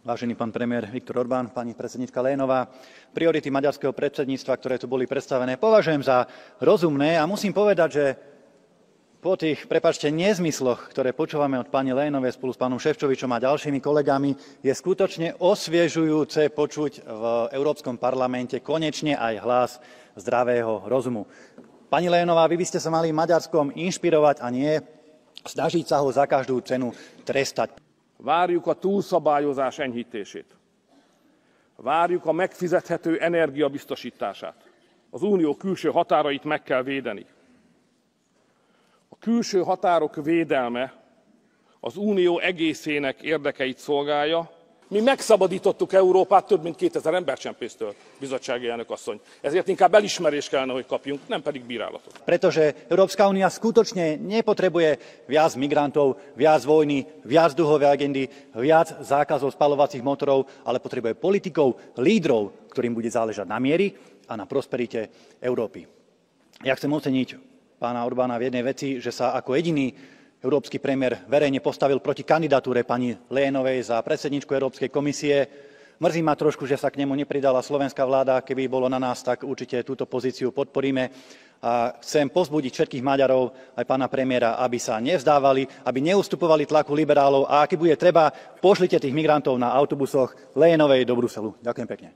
vážený pán premiér Viktor Orbán, pani predsedníčka Lénová. Priority maďarského predsedníctva, ktoré tu boli predstavené, považujem za rozumné a musím povedať, že po tých, prepáčte, nezmysloch, ktoré počúvame od pani Lénovej spolu s pánom Šefčovičom a ďalšími kolegami, je skutočne osviežujúce počuť v Európskom parlamente konečne aj hlas zdravého rozumu. Pani Lénová, vy by ste sa mali Maďarskom inšpirovať a nie snažiť sa ho za každú cenu trestať. Várjuk a túlszabályozás enyhítését. Várjuk a megfizethető energia biztosítását. Az unió külső határait meg kell védeni. A külső határok védelme az unió egészének érdekeit szolgálja. Mi megszabadítottuk Európát több mint 2000 embercsempésztől, bizottsági elnök asszony. Ezért inkább elismerést kellene, hogy kapjunk, nem pedig bírálatot. Pretože Európska únia skutočne nepotrebuje viac migrantov, viac vojny, viac dlhové agendy, viac zákazov spaľovacích motorov, ale potrebuje politikov, lídrov, ktorým bude záležať na miery a na prosperite Európy. Ja chcem oceniť pána Orbána v jednej veci, že sa ako jediný európsky premiér verejne postavil proti kandidatúre pani Lénovej za predsedníčku Európskej komisie. Mrzí ma trošku, že sa k nemu nepridala slovenská vláda. Keby bolo na nás, tak určite túto pozíciu podporíme. A chcem povzbudiť všetkých Maďarov, aj pána premiéra, aby sa nevzdávali, aby neustupovali tlaku liberálov a ak bude treba, pošlite tých migrantov na autobusoch Lénovej do Bruselu. Ďakujem pekne.